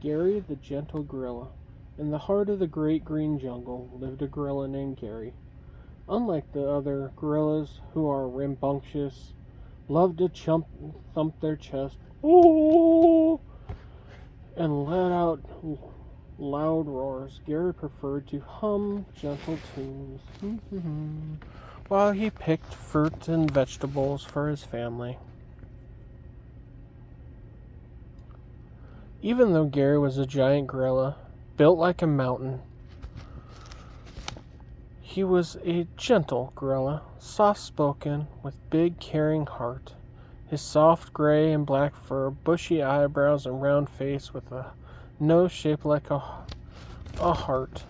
Gary the gentle gorilla. In the heart of the great green jungle lived a gorilla named Gary. Unlike the other gorillas who are rambunctious, love to thump their chest, "Ooh!" and let out loud roars, Gary preferred to hum gentle tunes while he picked fruit and vegetables for his family. Even though Gary was a giant gorilla, built like a mountain, he was a gentle gorilla, soft-spoken, with big, caring heart. His soft gray and black fur, bushy eyebrows, and round face with a nose shaped like a heart.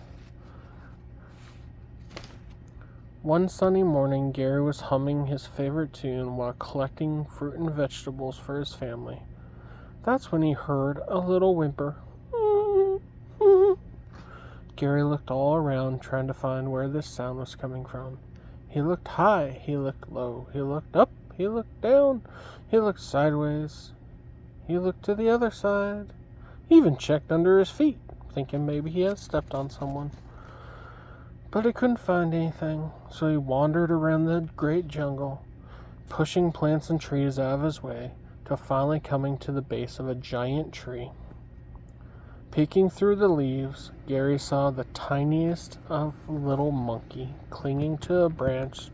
One sunny morning, Gary was humming his favorite tune while collecting fruit and vegetables for his family. That's when he heard a little whimper. Gary looked all around, trying to find where this sound was coming from. He looked high, he looked low, he looked up, he looked down, he looked sideways, he looked to the other side. He even checked under his feet, thinking maybe he had stepped on someone. But he couldn't find anything, so he wandered around the great jungle, pushing plants and trees out of his way, till finally coming to the base of a giant tree. Peeking through the leaves, Gary saw the tiniest of little monkey clinging to a branch,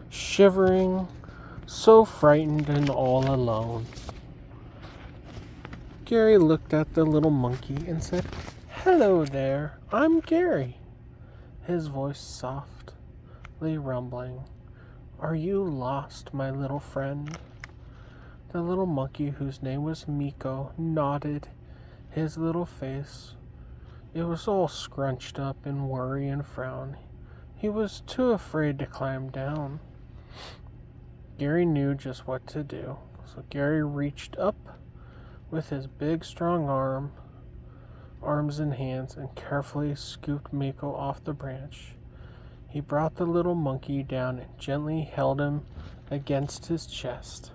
shivering, so frightened and all alone. Gary looked at the little monkey and said, "Hello there, I'm Gary." His voice softly rumbling. "Are you lost, my little friend?" The little monkey, whose name was Miko, nodded. His little face, it was all scrunched up in worry and frown. He was too afraid to climb down. Gary knew just what to do, so Gary reached up with his big strong arms and hands, and carefully scooped Miko off the branch. He brought the little monkey down and gently held him against his chest.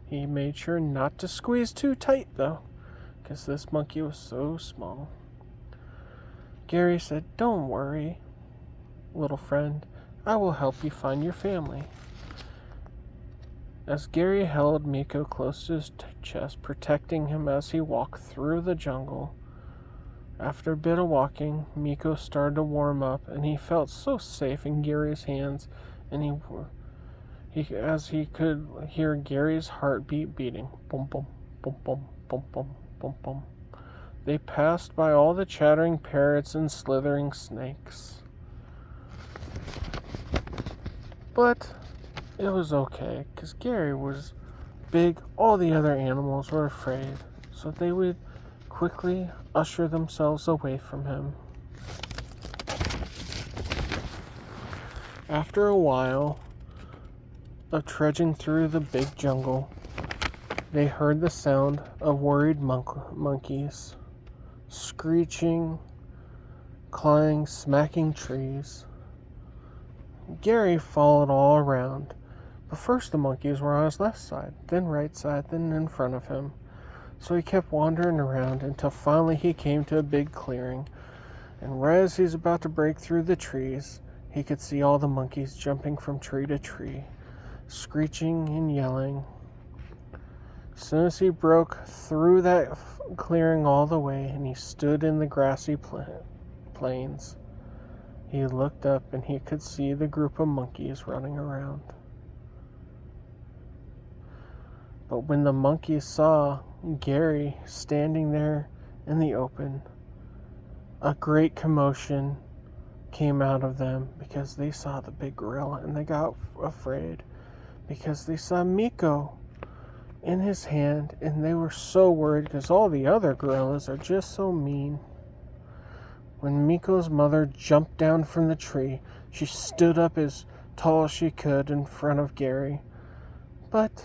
He made sure not to squeeze too tight, though, because this monkey was so small. Gary said, "Don't worry, little friend. I will help you find your family." As Gary held Miko close to his chest, protecting him as he walked through the jungle, after a bit of walking, Miko started to warm up, and he felt so safe in Gary's hands, and as he could hear Gary's heartbeat beating. Boom, boom, boom, boom, boom, boom, boom, boom. They passed by all the chattering parrots and slithering snakes. But it was okay, because Gary was big. All the other animals were afraid, so they would quickly usher themselves away from him. After a while of trudging through the big jungle, they heard the sound of worried monkeys, screeching, clawing, smacking trees. Gary followed all around, but first the monkeys were on his left side, then right side, then in front of him. So he kept wandering around until finally he came to a big clearing, and right as he was about to break through the trees, he could see all the monkeys jumping from tree to tree, screeching and yelling. As soon as he broke through that clearing all the way and he stood in the grassy plains, he looked up and he could see the group of monkeys running around. But when the monkeys saw Gary standing there in the open, a great commotion came out of them because they saw the big gorilla, and they got afraid because they saw Miko in his hand, and they were so worried because all the other gorillas are just so mean. When Miko's mother jumped down from the tree, she stood up as tall as she could in front of Gary. But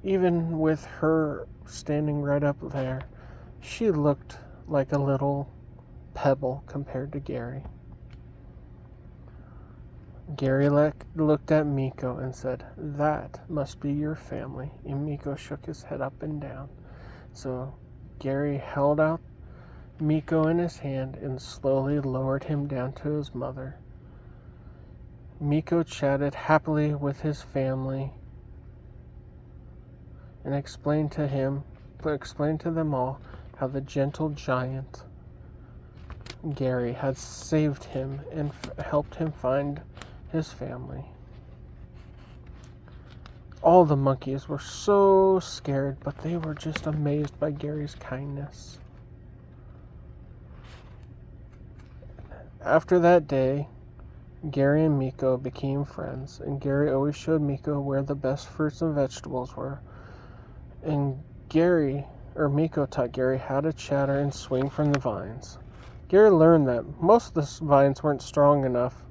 even with her standing right up there, she looked like a little pebble compared to Gary. Gary looked at Miko and said, "That must be your family." And Miko shook his head up and down. So Gary held out Miko in his hand and slowly lowered him down to his mother. Miko chatted happily with his family and explained to them all how the gentle giant Gary had saved him and helped him find his family. All the monkeys were so scared, but they were just amazed by Gary's kindness. After that day, Gary and Miko became friends, and Gary always showed Miko where the best fruits and vegetables were. And Miko taught Gary how to chatter and swing from the vines. Gary learned that most of the vines weren't strong enough